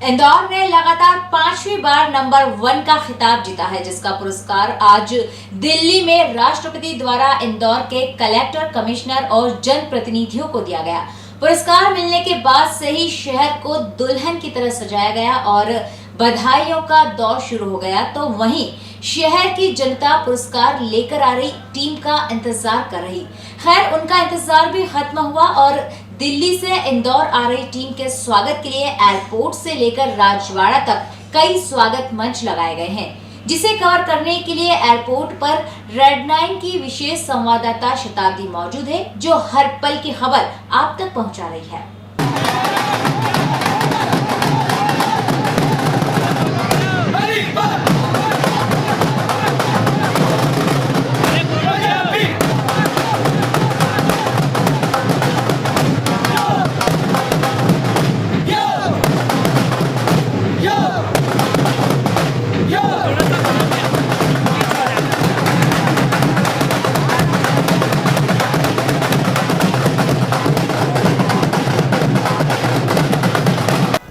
इंदौर ने लगातार 5वीं बार नंबर 1 का खिताब जीता है, जिसका पुरस्कार आज दिल्ली में राष्ट्रपति द्वारा इंदौर के कलेक्टर, कमिश्नर और जनप्रतिनिधियों को दिया गया। पुरस्कार मिलने के बाद से ही शहर को दुल्हन की तरह सजाया गया और बधाइयों का दौर शुरू हो गया। तो वहीं शहर की जनता पुरस्कार लेकर आ रही टीम का इंतजार कर रही। खैर, उनका इंतजार भी खत्म हुआ और दिल्ली से इंदौर आ रही टीम के स्वागत के लिए एयरपोर्ट से लेकर राजवाड़ा तक कई स्वागत मंच लगाए गए हैं, जिसे कवर करने के लिए एयरपोर्ट पर रेड 9 की विशेष संवाददाता शताब्दी मौजूद है, जो हर पल की खबर आप तक पहुंचा रही है।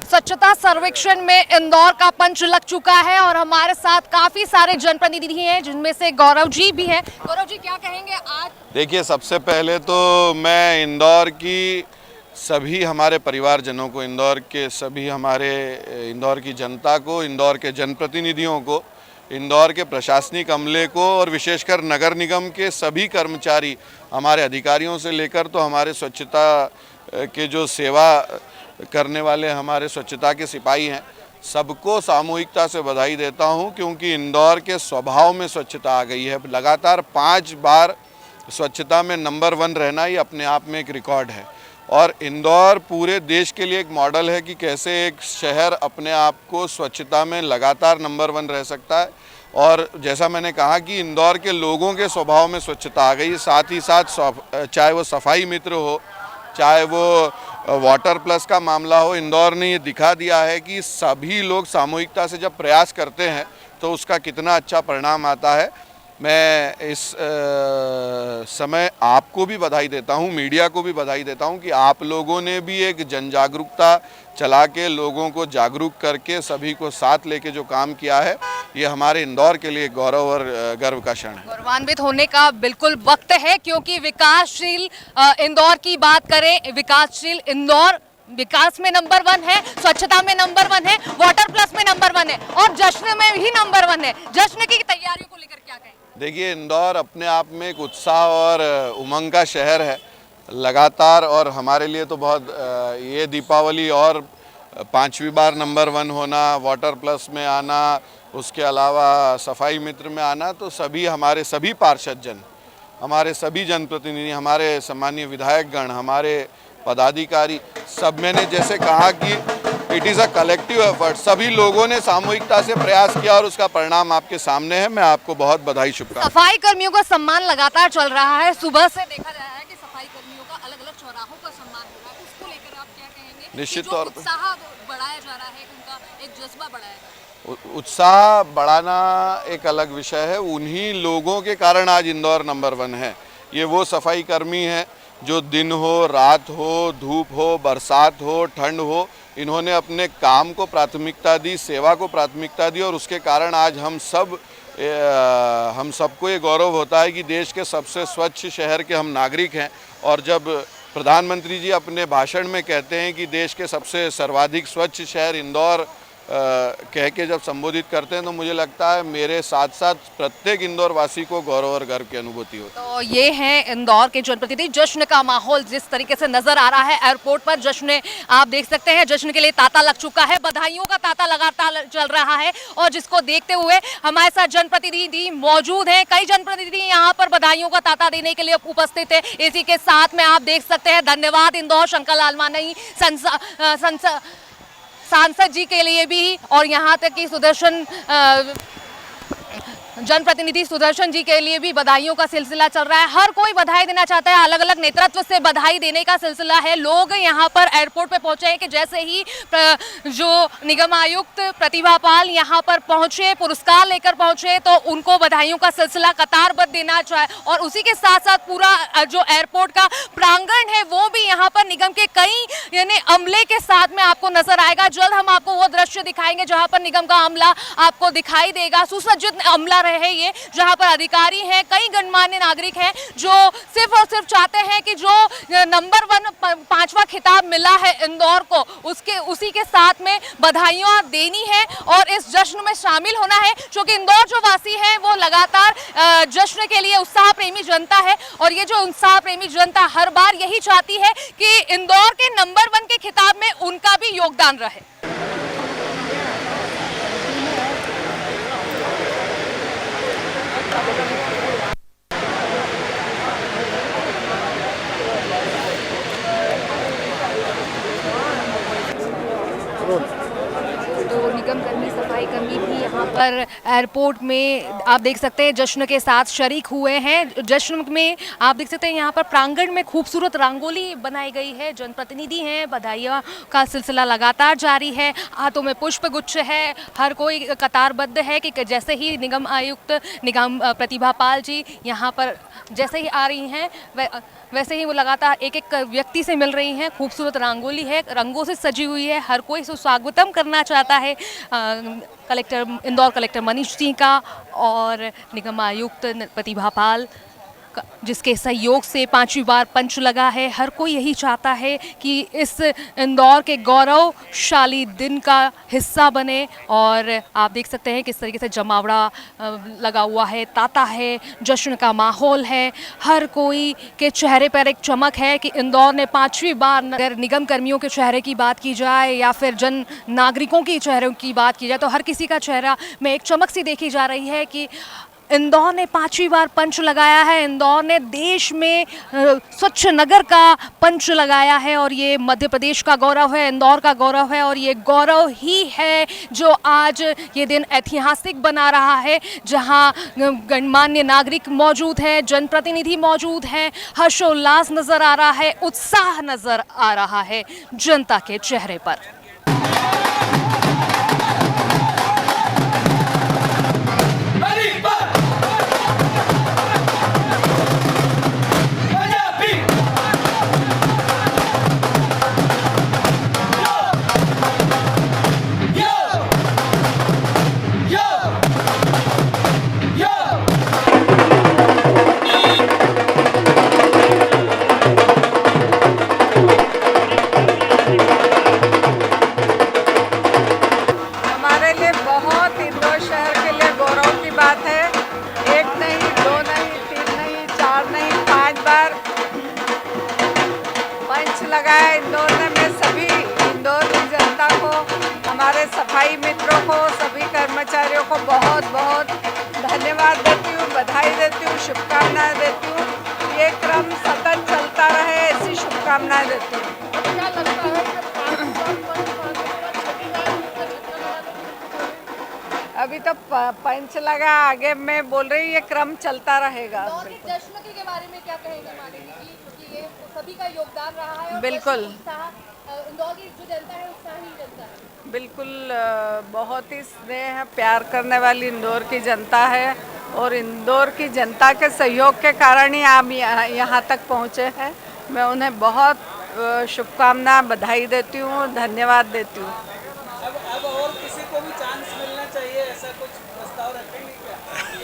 स्वच्छता सर्वेक्षण में इंदौर का पंच लग चुका है और हमारे साथ काफी सारे जनप्रतिनिधि हैं, जिनमें से गौरव जी भी हैं। गौरव जी, क्या कहेंगे आज? देखिए, सबसे पहले तो मैं इंदौर की सभी हमारे परिवारजनों को, इंदौर की जनता को, इंदौर के जनप्रतिनिधियों को, इंदौर के प्रशासनिक अमले को और विशेषकर नगर निगम के सभी कर्मचारी, हमारे अधिकारियों से लेकर तो हमारे स्वच्छता के जो सेवा करने वाले हमारे स्वच्छता के सिपाही हैं, सबको सामूहिकता से बधाई देता हूं, क्योंकि इंदौर के स्वभाव में स्वच्छता आ गई है। लगातार 5 बार स्वच्छता में नंबर 1 रहना ही अपने आप में एक रिकॉर्ड है और इंदौर पूरे देश के लिए एक मॉडल है कि कैसे एक शहर अपने आप को स्वच्छता में लगातार नंबर 1 रह सकता है। और जैसा मैंने कहा कि इंदौर के लोगों के स्वभाव में स्वच्छता आ गई, साथ ही साथ चाहे वो सफाई मित्र हो, चाहे वो वाटर प्लस का मामला हो, इंदौर ने ये दिखा दिया है कि सभी लोग सामूहिकता से जब प्रयास करते हैं तो उसका कितना अच्छा परिणाम आता है। मैं इस समय आपको भी बधाई देता हूं, मीडिया को भी बधाई देता हूं कि आप लोगों ने भी एक जन जागरूकता चला के लोगों को जागरूक करके सभी को साथ लेके जो काम किया है, ये हमारे इंदौर के लिए गौरव और गर्व का क्षण है। गौरवान्वित होने का बिल्कुल वक्त है, क्योंकि विकासशील इंदौर की बात करें, विकासशील इंदौर विकास में नंबर 1 है, स्वच्छता में नंबर 1 है, वाटर प्लस में नंबर 1 है और जश्न में भी नंबर 1 है। जश्न की तैयारियों को लेकर क्या कहें? देखिए, इंदौर अपने आप में एक उत्साह और उमंग का शहर है लगातार, और हमारे लिए तो बहुत ये दीपावली और 5वीं बार नंबर 1 होना, वाटर प्लस में आना, उसके अलावा सफाई मित्र में आना, तो हमारे सभी पार्षद जन, हमारे सभी जनप्रतिनिधि, हमारे सम्मानीय विधायकगण, हमारे पदाधिकारी, सब मैंने जैसे कहा कि it is a collective effort, सभी लोगों ने सामूहिकता से प्रयास किया और उसका परिणाम आपके सामने है। मैं आपको बहुत बधाई, शुभकामनाएं। सफाई कर्मियों का सम्मान लगातार चल रहा है, सुबह से देखा जा रहा है कि सफाई कर्मियों का अलग अलग चौराहों का सम्मान हो रहा है, उसको लेकर आप क्या कहेंगे? निश्चित तौर पर उत्साह बढ़ाया जा रहा है, उनका एक जज्बा बढ़ाया जा रहा है। उत्साह बढ़ाना एक अलग विषय है, उन्हीं लोगों के कारण आज इंदौर नंबर 1 है। ये वो सफाई कर्मी हैं जो दिन हो, रात हो, धूप हो, बरसात हो, ठंड हो, इन्होंने अपने काम को प्राथमिकता दी, सेवा को प्राथमिकता दी और उसके कारण आज हम सबको ये गौरव होता है कि देश के सबसे स्वच्छ शहर के हम नागरिक हैं। और जब प्रधानमंत्री जी अपने भाषण में कहते हैं कि देश के सबसे सर्वाधिक स्वच्छ शहर इंदौर कह के जब संबोधित करते हैं, तो मुझे लगता है मेरे साथ साथ प्रत्येक इंदौर वासी को गौरव और गर्व की अनुभूति होती है। तो ये है इंदौर के जनप्रतिनिधि। जश्न का माहौल जिस तरीके से नजर आ रहा है एयरपोर्ट पर, जश्न आप देख सकते हैं, जश्न के लिए तांता लग चुका है, बधाइयों का तांता लगातार चल रहा है और जिसको देखते हुए हमारे साथ जनप्रतिनिधि मौजूद हैं। कई जनप्रतिनिधि यहाँ पर बधाइयों का तांता देने के लिए उपस्थित है। इसी के साथ में आप देख सकते हैं, धन्यवाद इंदौर शंकर लालवानी सांसद जी के लिए भी, और यहाँ तक कि सुदर्शन जनप्रतिनिधि सुदर्शन जी के लिए भी बधाइयों का सिलसिला चल रहा है। हर कोई बधाई देना चाहता है, अलग अलग नेतृत्व से बधाई देने का सिलसिला है। लोग यहाँ पर एयरपोर्ट पे पहुंचे हैं कि जैसे ही जो निगम आयुक्त प्रतिभा पाल यहाँ पर पहुंचे, पुरस्कार लेकर पहुंचे, तो उनको बधाइयों का सिलसिला कतारबद्ध देना चाहिए। और उसी के साथ साथ पूरा जो एयरपोर्ट का प्रांगण है वो भी यहाँ पर निगम के कई यानी अमले के साथ में आपको नजर आएगा। जल्द हम आपको वो दृश्य दिखाएंगे जहाँ पर निगम का अमला आपको दिखाई देगा। सुसज्जित अमला रहे ये, जहां पर अधिकारी हैं, कई गणमान्य नागरिक हैं जो सिर्फ और सिर्फ चाहते हैं कि जो नंबर 1 5वां खिताब मिला है इंदौर को, उसी के साथ में बधाइयां देनी है और इस जश्न में शामिल होना है। क्योंकि इंदौर जो वासी हैं वो लगातार जश्न के लिए उत्साह प्रेमी जनता है और ये जो उत्साह प्रेमी जनता हर बार यही चाहती है कि इंदौर के नंबर 1 के खिताब में उनका भी योगदान रहे। तो निगम कर्मी, सफाई कर्मी भी यहाँ पर एयरपोर्ट में आप देख सकते हैं जश्न के साथ शरीक हुए हैं। जश्न में आप देख सकते हैं यहाँ पर प्रांगण में खूबसूरत रंगोली बनाई गई है। जनप्रतिनिधि हैं, बधाइयों का सिलसिला लगातार जारी है, हाथों में पुष्प गुच्छ है, हर कोई कतारबद्ध है कि जैसे ही निगम आयुक्त निगम प्रतिभा पाल जी यहाँ पर जैसे ही आ रही हैं वैसे ही वो लगातार एक एक व्यक्ति से मिल रही हैं। खूबसूरत रंगोली है, रंगों से सजी हुई है, हर कोई स्वागतम करना चाहता है कलेक्टर इंदौर कलेक्टर मनीष सिंह का और निगम आयुक्त प्रतिभा पाल जिसके सहयोग से 5वीं बार पंच लगा है। हर कोई यही चाहता है कि इस इंदौर के गौरवशाली दिन का हिस्सा बने और आप देख सकते हैं किस तरीके से जमावड़ा लगा हुआ है, ताता है, जश्न का माहौल है। हर कोई के चेहरे पर एक चमक है कि इंदौर ने 5वीं बार, अगर निगम कर्मियों के चेहरे की बात की जाए या फिर जन नागरिकों की चेहरों की बात की जाए तो हर किसी का चेहरा में एक चमक सी देखी जा रही है कि इंदौर ने 5वीं बार पंच लगाया है। इंदौर ने देश में स्वच्छ नगर का पंच लगाया है और ये मध्य प्रदेश का गौरव है, इंदौर का गौरव है और ये गौरव ही है जो आज ये दिन ऐतिहासिक बना रहा है, जहां गणमान्य नागरिक मौजूद है, जनप्रतिनिधि मौजूद हैं, हर्षोल्लास नजर आ रहा है, उत्साह नजर आ रहा है जनता के चेहरे पर। लगाया इंदौर ने। मैं सभी इंदौर की जनता को, हमारे सफाई मित्रों को, सभी कर्मचारियों को बहुत बहुत धन्यवाद देती हूँ, बधाई देती हूँ, शुभकामनाएं देती हूँ। ये क्रम सतत चलता रहे ऐसी शुभकामनाएं देती हूँ। अभी तो पंच लगा, आगे मैं बोल रही हूँ ये क्रम चलता रहेगा। जश्न के बारे में क्या कहेंगे माननीय जी, क्योंकि ये सभी का योगदान रहा है और बिल्कुल इंदौर की जो जनता है उत्साही जनता है। बिल्कुल बहुत ही स्नेह प्यार करने वाली इंदौर की जनता है और इंदौर की जनता के सहयोग के कारण ही आप यहाँ तक पहुँचे हैं। मैं उन्हें बहुत शुभकामना, बधाई देती हूँ, धन्यवाद देती हूँ। अब और किसी को भी चांस मिलना चाहिए, ऐसा कुछ प्रस्ताव रखेंगे क्या?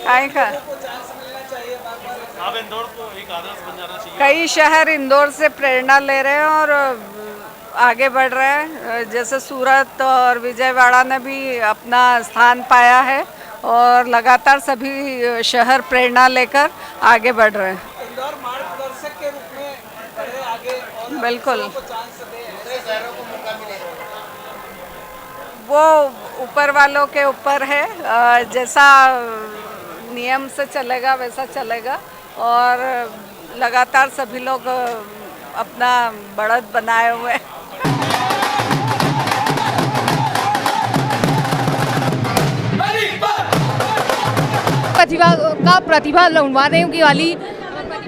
काहे का चांस मिलना चाहिए बार-बार। अब इंदौर को एक आदर्श बन जाना चाहिए। कई शहर इंदौर से प्रेरणा ले रहे हैं और आगे बढ़ रहे हैं। जैसे सूरत और विजयवाड़ा ने भी अपना स्थान पाया है और लगातार सभी शहर प्रेरणा लेकर आगे बढ़ रहे हैं। इंदौर मार्गदर्शक के रूप में बढ़े आगे और बिल्कुल चांस दे, दूसरे शहरों को मौका मिले। वो ऊपर वालों के ऊपर है, जैसा नियम से चलेगा वैसा चलेगा और लगातार सभी लोग अपना बढ़त बनाए हुए हैं। प्रतिभा लुढ़वाने की वाली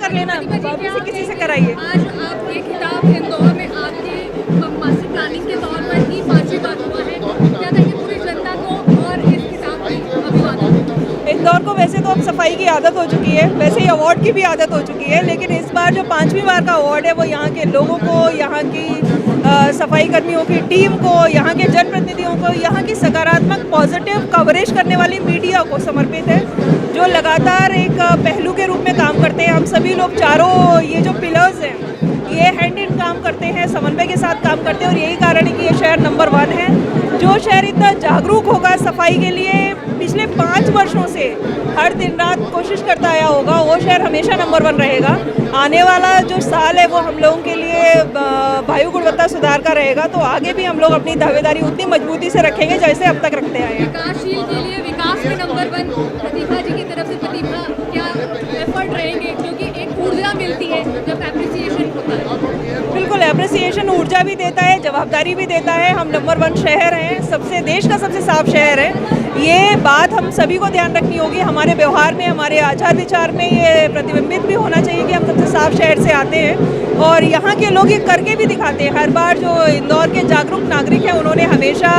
कर लेना, वापस से किसी से कराइए। आज आप ये खिताब इंदौर में आपके मास्टर प्लानिंग के तौर पर ही 5वीं बार हुआ है, क्या कहेंगे पूरी जनता को और इस खिताब की अभिवादन? इंदौर को वैसे तो अब सफाई की आदत हो चुकी है, वैसे ही अवार्ड की भी आदत हो चुकी है, लेकिन इस बार जो 5वीं बार का अवार्ड है वो यहाँ के लोगों को, यहाँ की सफाई कर्मियों की टीम को, यहाँ के जनप्रतिनिधियों को, यहाँ की सकारात्मक पॉजिटिव कवरेज करने वाली मीडिया को समर्पित है, जो लगातार एक पहलू के रूप में काम करते हैं। हम सभी लोग चारों ये जो पिलर्स हैं ये हैंड इन काम करते हैं, समन्वय के साथ काम करते हैं, और यही कारण है कि ये शहर नंबर 1 है। जो शहर इतना जागरूक होगा सफाई के लिए, पिछले 5 वर्षों से हर दिन रात कोशिश करता आया होगा, वो शहर हमेशा नंबर 1 रहेगा। आने वाला जो साल है वो हम लोगों के लिए वायु गुणवत्ता सुधार का रहेगा, तो आगे भी हम लोग अपनी दावेदारी उतनी मजबूती से रखेंगे जैसे अब तक रखते आए हैं। विकासशील के लिए विकास में नंबर 1 प्रतिभा जी की तरफ से प्रतिभा क्या एफर्ट रहेंगे, क्योंकि एक ऊर्जा मिलती है जब एप्रिसिएशन होता है? बिल्कुल, एप्रिसिएशन ऊर्जा भी देता है, जवाबदारी भी देता है। हम नंबर 1 शहर हैं, सबसे देश का सबसे साफ शहर है। ये बात हम सभी को ध्यान रखनी होगी, हमारे व्यवहार में, हमारे आचार विचार में ये प्रतिबिंबित भी होना चाहिए कि हम सबसे साफ शहर से आते हैं, और यहाँ के लोग ये करके भी दिखाते हैं। हर बार जो इंदौर के जागरूक नागरिक हैं उन्होंने हमेशा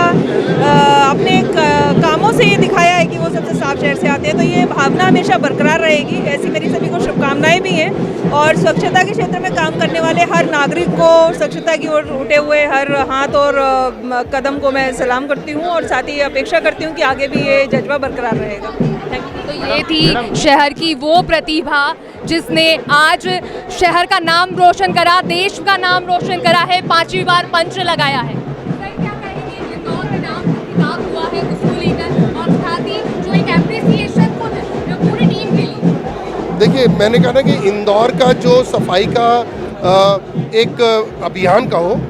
अपने कामों से ये दिखाया है कि वो सबसे साफ शहर से आते हैं, तो ये भावना हमेशा बरकरार रहेगी। ऐसी मेरी सभी को शुभकामनाएं भी हैं, और स्वच्छता के क्षेत्र में काम करने वाले हर नागरिक को स्वच्छता की ओर उठे हुए हर हाथ और कदम को मैं सलाम करती हूँ, और साथ ही अपेक्षा करती हूँ कि आगे भी ये जज्बा बरकरार रहेगा। Thank you. तो ये थी शहर की वो प्रतिभा जिसने आज शहर का नाम रोशन करा, देश का नाम रोशन करा है, 5वीं बार पंच लगाया है। सर, क्या कहेंगे इंदौर में नाम खिताब हुआ है उसको लेकर, और साथ ही जो एक एप्रिसिएशन खुद जो पूरी टीम के लिए? देखिए, मैंने कहा ना कि इंदौर का जो सफाई का एक अभियान का हो,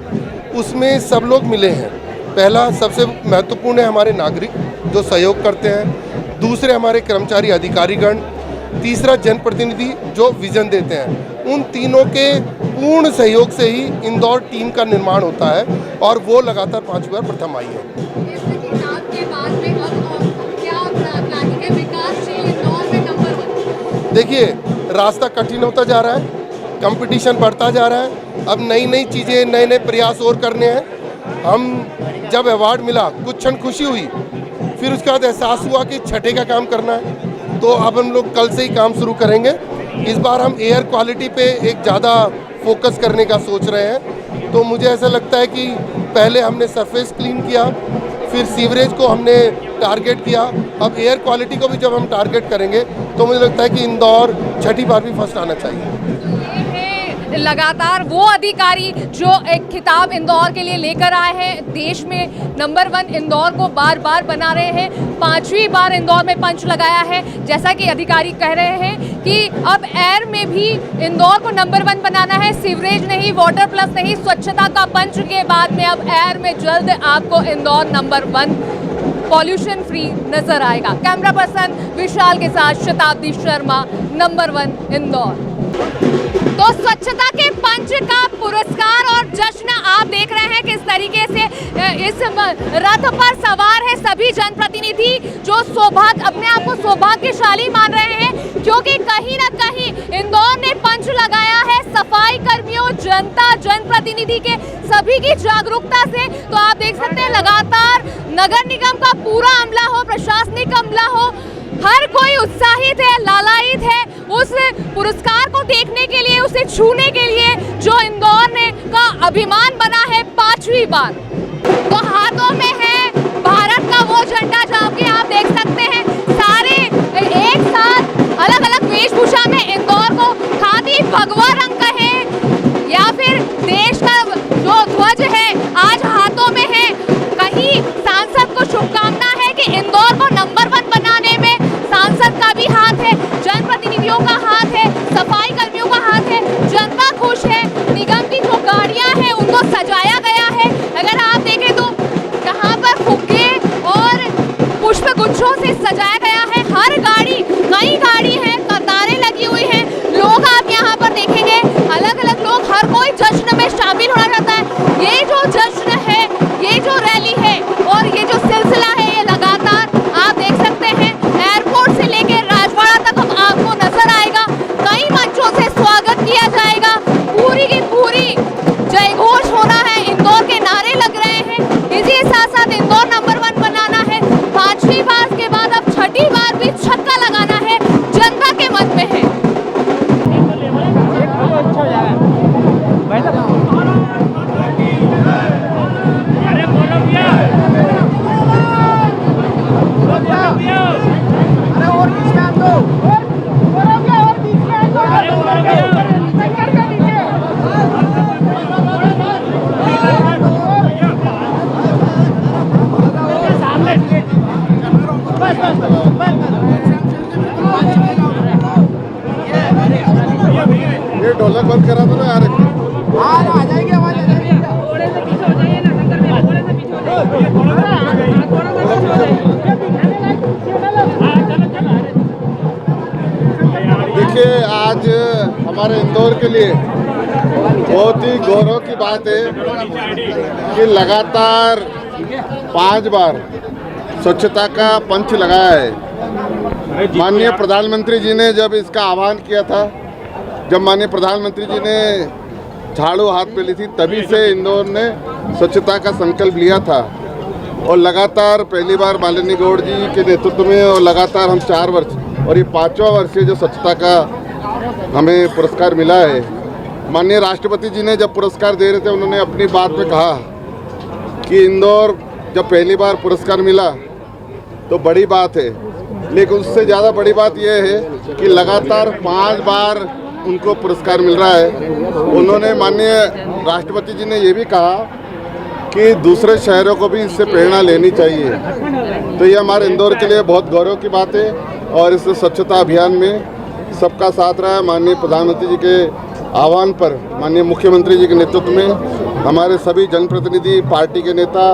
उसमें सब लोग मिले हैं। पहला सबसे महत्वपूर्ण है हमारे नागरिक जो सहयोग करते हैं, दूसरे हमारे कर्मचारी अधिकारीगण, तीसरा जनप्रतिनिधि जो विजन देते हैं। उन तीनों के पूर्ण सहयोग से ही इंदौर टीम का निर्माण होता है, और वो लगातार 5 बार प्रथम आई है। इस किताब के बाद में अब क्या प्लानिंग है विकासशील इंदौर में नंबर 1? देखिए, रास्ता कठिन होता जा रहा है, कंपटीशन बढ़ता जा रहा है, अब नई नई चीज़ें, नए नए प्रयास और करने हैं। हम जब अवार्ड मिला कुछ क्षण खुशी हुई, फिर उसके बाद एहसास हुआ कि छठे का काम करना है, तो अब हम लोग कल से ही काम शुरू करेंगे। इस बार हम एयर क्वालिटी पे एक ज़्यादा फोकस करने का सोच रहे हैं, तो मुझे ऐसा लगता है कि पहले हमने सरफेस क्लीन किया, फिर सीवरेज को हमने टारगेट किया, अब एयर क्वालिटी को भी जब हम टारगेट करेंगे तो मुझे लगता है कि इंदौर छठी बार भी फर्स्ट आना चाहिए। लगातार वो अधिकारी जो एक खिताब इंदौर के लिए लेकर आए हैं, देश में नंबर 1 इंदौर को बार बार बना रहे हैं, 5वीं बार इंदौर में पंच लगाया है। जैसा कि अधिकारी कह रहे हैं कि अब एयर में भी इंदौर को नंबर 1 बनाना है, सीवरेज नहीं, वाटर प्लस नहीं, स्वच्छता का पंच के बाद में अब एयर में जल्द आपको इंदौर नंबर 1 पॉल्यूशन फ्री नजर आएगा। कैमरा पर्सन विशाल के साथ शताब्दी शर्मा, नंबर 1 इंदौर। तो स्वच्छता के पंच का पुरस्कार और जश्न आप देख रहे हैं किस तरीके से इस रथ पर सवार है सभी जनप्रतिनिधि, जो सौभाग्य अपने आप को सौभाग्यशाली मान रहे हैं, क्योंकि कहीं ना कहीं इंदौर ने पंच लगाया है सफाई कर्मियों, जनता, जनप्रतिनिधि के सभी की जागरूकता से। तो आप देख सकते हैं लगातार नगर निगम का पूरा अमला हो, प्रशासनिक अमला हो, हर कोई उत्साहित है, लालायित है उस पुरस्कार को देखने के लिए, उसे छूने के लिए जो इंदौर ने का अभिमान बना है 5वीं बार। तो हाथों में है भारत का वो झंडा, जहाँ के आप देख सकते हैं सारे एक साथ अलग अलग वेशभूषा में इंदौर को खादी भगवा रंग कहे या फिर देश का जो ध्वज है आज हाथों में है। कहीं सांसद को शुभकामना है कि इंदौर को नंबर 1 बनाने में सांसद का भी हाथ है, जनप्रतिनिधियों का हाथ है, सफाई कर्मियों का हाथ है, जनता खुश है, निगम की जो गाड़ियां हैं उनको सजाया गया है। अगर आप देखें तो यहाँ पर फुग्गे और पुष्प गुच्छों से सजाया गया है, हर गाड़ी, कई गाड़ी है, कतारें लगी हुई हैं, लोग आप यहाँ पर देखेंगे अलग अलग लोग, हर कोई जश्न में शामिल होना चाहता है। ये जो जश्न है, ये जो रैली है और ये जो सिलसिला है, ये लगातार आप देख सकते हैं एयरपोर्ट से लेकर राजवाड़ा देखिए, आज हमारे इंदौर के लिए बहुत ही गौरव की बात है कि लगातार 5 बार स्वच्छता का पंच लगाया है। माननीय प्रधानमंत्री जी ने जब इसका आह्वान किया था, जब माननीय प्रधानमंत्री जी ने झाड़ू हाथ पे ली थी, तभी से इंदौर ने स्वच्छता का संकल्प लिया था और लगातार पहली बार मालिनी गौड़ जी के नेतृत्व में और लगातार हम 4 वर्ष और ये 5वां वर्ष है जो स्वच्छता का हमें पुरस्कार मिला है। माननीय राष्ट्रपति जी ने जब पुरस्कार दे रहे थे, उन्होंने अपनी बात में कहा कि इंदौर जब पहली बार पुरस्कार मिला तो बड़ी बात है, लेकिन उससे ज़्यादा बड़ी बात यह है कि लगातार 5 बार उनको पुरस्कार मिल रहा है। उन्होंने माननीय राष्ट्रपति जी ने ये भी कहा कि दूसरे शहरों को भी इससे प्रेरणा लेनी चाहिए। तो ये हमारे इंदौर के लिए बहुत गौरव की बात है और इस स्वच्छता अभियान में सबका साथ रहा है। माननीय प्रधानमंत्री जी के आह्वान पर, माननीय मुख्यमंत्री जी के नेतृत्व में हमारे सभी जनप्रतिनिधि, पार्टी के नेता,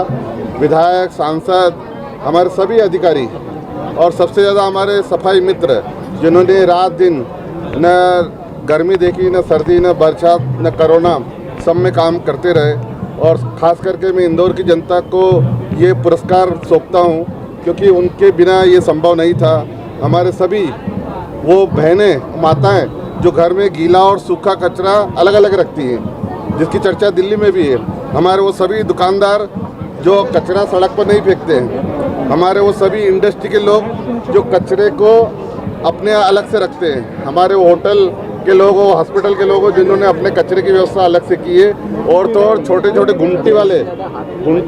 विधायक, सांसद, हमारे सभी अधिकारी और सबसे ज़्यादा हमारे सफाई मित्र, जिन्होंने रात दिन न गर्मी देखी, न सर्दी, न बरसात, न कोरोना, सब में काम करते रहे। और ख़ास करके मैं इंदौर की जनता को ये पुरस्कार सौंपता हूँ क्योंकि उनके बिना ये संभव नहीं था। हमारे सभी वो बहनें, माताएं जो घर में गीला और सूखा कचरा अलग अलग रखती हैं, जिसकी चर्चा दिल्ली में भी है। हमारे वो सभी दुकानदार जो कचरा सड़क पर नहीं फेंकते हैं, हमारे वो सभी इंडस्ट्री के लोग जो कचरे को अपने अलग से रखते हैं, हमारे वो होटल के लोग हो, हॉस्पिटल के लोग हो, जिन्होंने अपने कचरे की व्यवस्था अलग से की है। और तो और छोटे छोटे घुंटी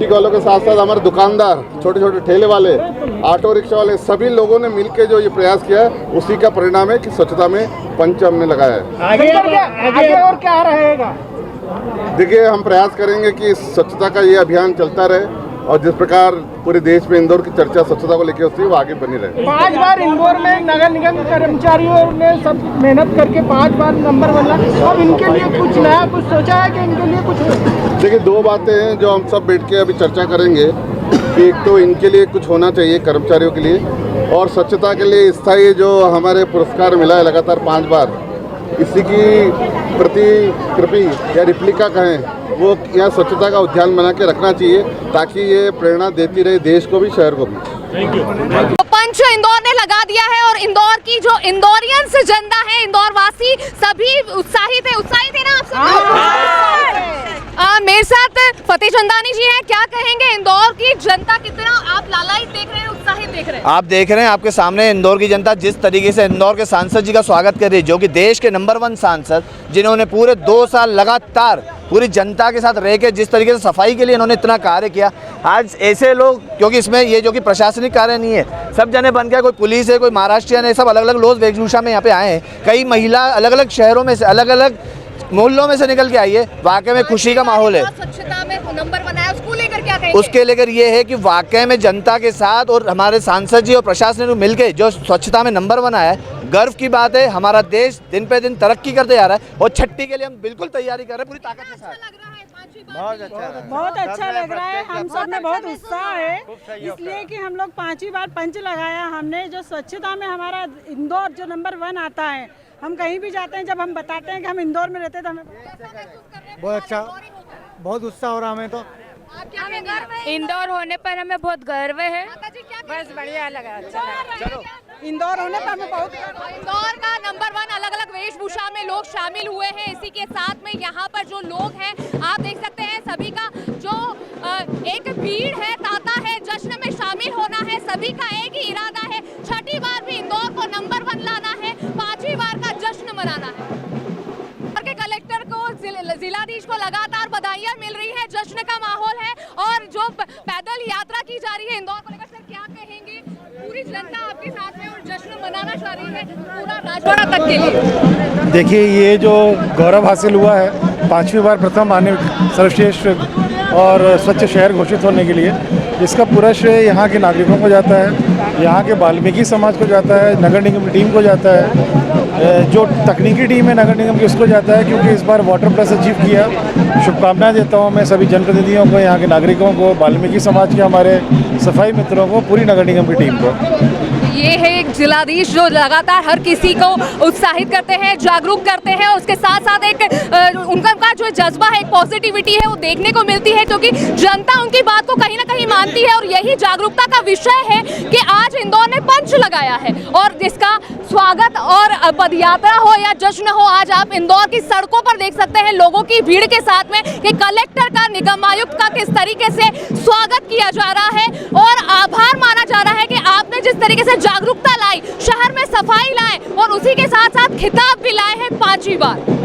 वालों के साथ साथ हमारे दुकानदार, छोटे छोटे ठेले वाले, ऑटो रिक्शा वाले, सभी लोगों ने मिलकर जो ये प्रयास किया है, उसी का परिणाम है कि स्वच्छता में पंच हमने लगाया है। आगे और क्या रहेगा? देखिए, हम प्रयास करेंगे कि स्वच्छता का ये अभियान चलता रहे और जिस प्रकार पूरे देश में इंदौर की चर्चा स्वच्छता को लेकर होती है, वो आगे बनी रहे। 5 बार इंदौर में नगर निगम के कर्मचारियों ने सब मेहनत करके 5 बार नंबर बना। अब इनके लिए कुछ नया कुछ सोचा है कि इनके लिए कुछ? देखिए, 2 बातें हैं जो हम सब बैठ के अभी चर्चा करेंगे कि एक तो इनके लिए कुछ होना चाहिए कर्मचारियों के लिए, और स्वच्छता के लिए स्थायी जो हमारे पुरस्कार मिला है लगातार 5 बार, इसी की प्रतिकृति या रिप्लिका कहें, वो यहाँ स्वच्छता का उद्यान बना के रखना चाहिए ताकि ये प्रेरणा देती रहे देश को भी, शहर को भी। तो पंच इंदौर ने लगा दिया है और इंदौर की जो इंदौरियंस जनता है, इंदौर वासी सभी उत्साहित है ना आप सब? मेरे साथ फतेह चंदानी जी हैं, क्या कहेंगे इंदौर की जनता कितना आप लालायित देख रहे हैं, उत्साहित देख रहे हैं? आप देख रहे हैं आपके सामने इंदौर की जनता जिस तरीके से इंदौर के सांसद जी का स्वागत कर रही है, जो कि देश के नंबर 1 सांसद, जिन्होंने पूरे 2 साल लगातार पूरी जनता के साथ रह के जिस तरीके से सफाई के लिए इन्होंने इतना कार्य किया। आज ऐसे लोग, क्योंकि इसमें ये जो कि प्रशासनिक कार्य नहीं है, सब जने बन गया, कोई पुलिस है, कोई महाराष्ट्रियन है, सब अलग अलग लोग वेशभूषा में यहाँ पे आए हैं। कई महिला अलग अलग शहरों में से, अलग अलग मोहल्लों में से निकल के आई है। वाकई में खुशी का माहौल है। स्वच्छता में नंबर बनाया, उसको लेकर क्या कहेंगे? उसके लेकर ये है कि वाकई में जनता के साथ और हमारे सांसद जी और प्रशासन ने मिलकर जो स्वच्छता में नंबर बनाया है, गर्व की बात है। हमारा देश दिन पे दिन तरक्की करते जा रहा है और छठी के लिए हम बिल्कुल तैयारी कर रहे हैं पूरी ताकत के साथ। बहुत अच्छा लग रहा है। हम सब में बहुत उत्साह है, इसलिए कि हम लोग 5वीं बार पंच लगाया हमने। जो स्वच्छता में हमारा इंदौर जो नंबर 1 आता है, हम कहीं भी जाते हैं, जब हम बताते हैं कि हम इंदौर में रहते हैं तो हमें बहुत अच्छा, बहुत उत्साह हो रहा हमें। तो इंदौर होने पर हमें बहुत गर्व है। बस बढ़िया लगा, चलो इंदौर होने पर हमें बहुत। इंदौर का नंबर 1 अलग अलग वेशभूषा में लोग शामिल हुए हैं। इसी के साथ में यहाँ पर जो लोग हैं आप देख सकते हैं, सभी का जो एक भीड़ है, तांता है, जश्न में शामिल होना है। सभी का एक ही इरादा है, छठी बार भी इंदौर को नंबर 1 लाना है, 5वीं बार का जश्न मनाना है। के कलेक्टर को, जिलाधीश को लगातार बधाइयां मिल रही है, जश्न का माहौल है। और जो पैदल यात्रा की जा रही है इंदौर को लेकर, सर क्या कहेंगे? पूरी जनता आपके साथ में और जश्न मनाना चाह रही है पूरा राजवाड़ा तक के लिए। देखिए, ये जो गौरव हासिल हुआ है 5वीं बार प्रथम माननीय सर्वश्रेष्ठ और स्वच्छ शहर घोषित होने के लिए, इसका पूरा श्रेय यहाँ के नागरिकों को जाता है। यहाँ के वाल्मीकि समाज को जाता है, नगर निगम की टीम को जाता है, जो तकनीकी टीम है नगर निगम की उसको जाता है, क्योंकि इस बार वाटर प्लस अचीव किया। शुभकामनाएं देता हूँ मैं सभी जनप्रतिनिधियों को, यहाँ के नागरिकों को, वाल्मीकि समाज के हमारे सफाई मित्रों को, पूरी नगर निगम की टीम को। ये है एक जिलाधीश जो लगातार हर किसी को उत्साहित करते हैं, जागरूक करते हैं, और उसके साथ साथ एक उनका जो जज्बा है, एक पॉजिटिविटी है, वो देखने को मिलती है, क्योंकि जनता उनकी बात को कहीं ना कहीं मानती है। और यही जागरूकता का विषय है कि आज इंदौर ने पंच लगाया है, और जिसका स्वागत और पदयात्रा हो या जश्न हो, आज आप इंदौर की सड़कों पर देख सकते हैं लोगों की भीड़ के साथ में कि कलेक्टर का, निगम आयुक्त का किस तरीके से स्वागत किया जा रहा है और आभार माना जा रहा है कि आपने जिस तरीके से जागरूकता लाई, शहर में सफाई लाए और उसी के साथ साथ खिताब भी लाए हैं 5वीं बार।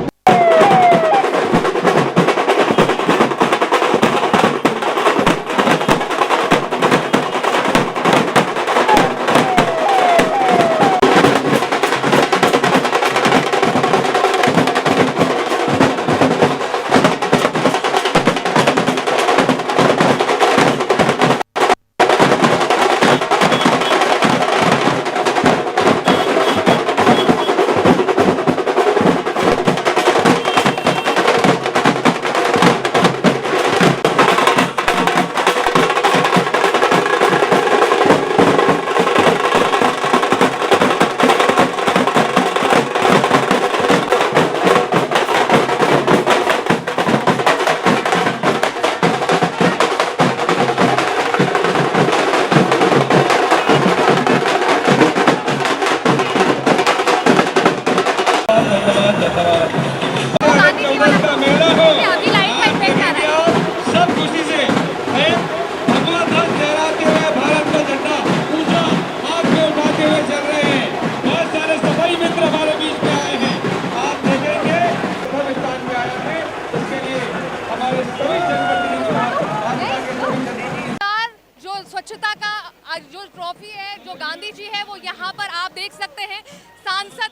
स्वच्छता का जो ट्रॉफी है, जो गांधी जी है, वो यहाँ पर आप देख सकते हैं। सांसद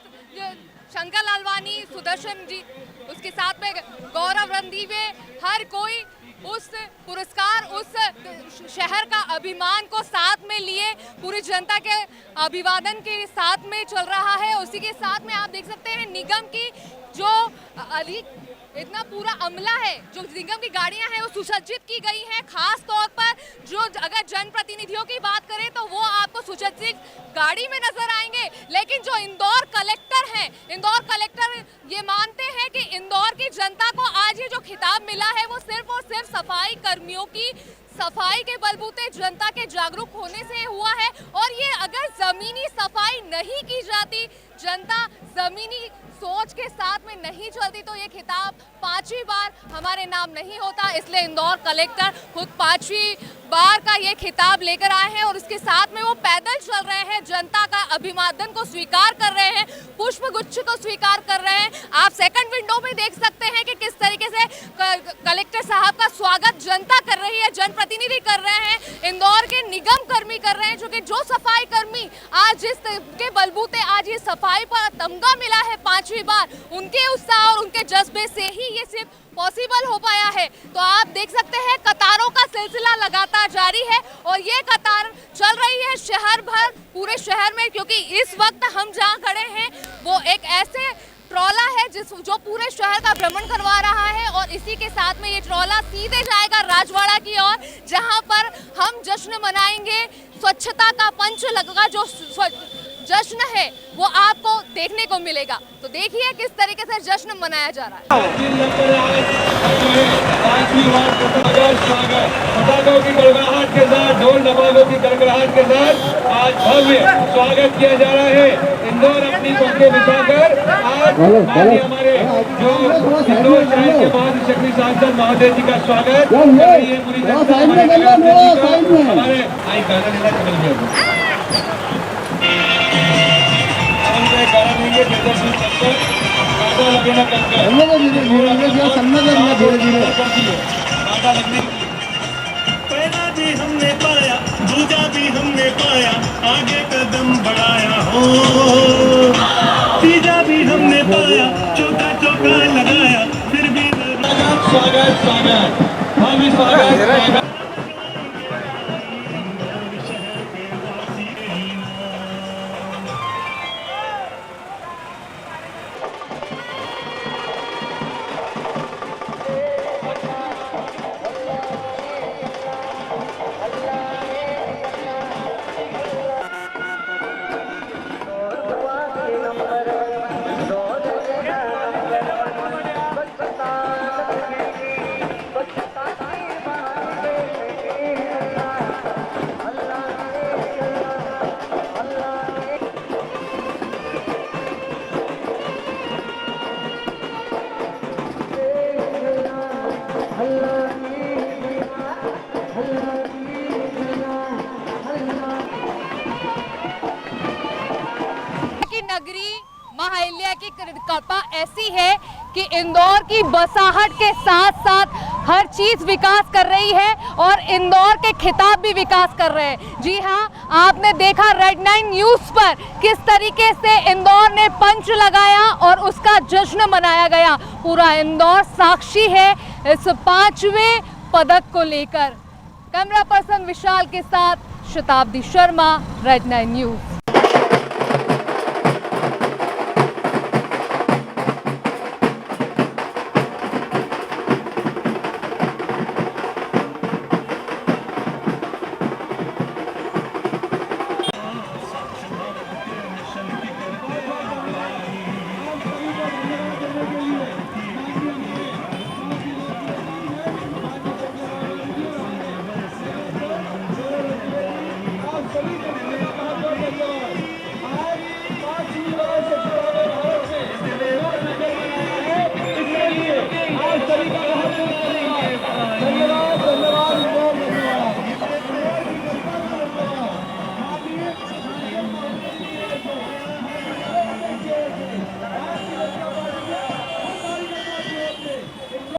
शंकर लालवानी, सुदर्शन जी, उसके साथ में गौरव रणदीवे, हर कोई उस पुरस्कार, उस शहर का अभिमान को साथ में लिए पूरी जनता के अभिवादन के साथ में चल रहा है। उसी के साथ में आप देख सकते हैं निगम की जो इतना पूरा अमला है, जो निगम की गाड़ियां हैं वो सुसज्जित की गई हैं। खास तौर पर जो अगर जनप्रतिनिधियों की बात करें तो वो आपको सुसज्जित गाड़ी में नजर आएंगे, लेकिन जो इंदौर कलेक्टर हैं, इंदौर कलेक्टर ये मानते हैं कि इंदौर की जनता को आज ये जो खिताब मिला है वो सिर्फ और सिर्फ सफाई कर्मियों की सफाई के बलबूते, जनता के जागरूक होने से हुआ है। और ये अगर जमीनी सफाई नहीं की जाती, जनता जमीनी सोच के साथ में नहीं चलती, तो ये खिताब 5वीं बार हमारे नाम नहीं होता। इसलिए इंदौर कलेक्टर खुद 5वीं बार का ये खिताब लेकर आए हैं और इसके साथ में वो पैदल चल रहे हैं, जनता का अभिवादन को स्वीकार कर रहे हैं, पुष्प गुच्छ को स्वीकार कर रहे हैं। आप सेकंड विंडो में देख सकते हैं कि किस तरीके से कलेक्टर साहब का स्वागत जनता कर रही है, जनप्रतिनिधि कर रहे हैं, इंदौर के निगम कर्मी कर रहे हैं, जो सफाई कर्मी आज जिसके बलबूते आज ये सफाई पर तमगा मिला है 5वीं बार, उनके उत्साह और उनके जज्बे से ही ये सिर्फ पॉसिबल हो पाया है। तो आप देख सकते हैं कतारों का सिलसिला लगातार जारी है और ये कतार चल रही है शहर भर, पूरे शहर में, क्योंकि इस वक्त हम जहाँ खड़े हैं वो एक ऐसे ट्रॉला है जो पूरे शहर का भ्रमण करवा रहा है और इसी के साथ में ये ट्रॉला सीधे जाएगा राजवाड़ा की ओर, जहाँ पर हम जश्न मनाएंगे। स्वच्छता का पंच लगा जो जश्न है वो आपको देखने को मिलेगा। तो देखिए किस तरीके से जश्न मनाया जा रहा है। पटाखों की गड़गड़ाहट के साथ, ढोल नवाजों की गड़गड़ाहट के साथ आज भव्य स्वागत किया जा रहा है। इंदौर अपनी पंक्तियां बिछाकर आज हमारे जो इंदौर शहर के बाद शक्ति सांसद महोदय जी का स्वागत कर रही है पूरी जनता। हमारे पहला भी हमने पाया, दूजा भी हमने पाया, आगे कदम बढ़ाया हो, तीजा भी हमने पाया, चौका चौका लगाया, फिर भी स्वागत स्वागत हम भी स्वागत। कि कृपा ऐसी है कि इंदौर की बसाहट के साथ साथ हर चीज विकास कर रही है और इंदौर के खिताब भी विकास कर रहे हैं। जी हाँ, आपने देखा रेड 9 न्यूज़ पर किस तरीके से इंदौर ने पंच लगाया और उसका जश्न मनाया गया। पूरा इंदौर साक्षी है इस 5वें पदक को लेकर। कैमरा पर्सन विशाल के साथ शताब्दी शर्मा, रेड 9 न्यूज़।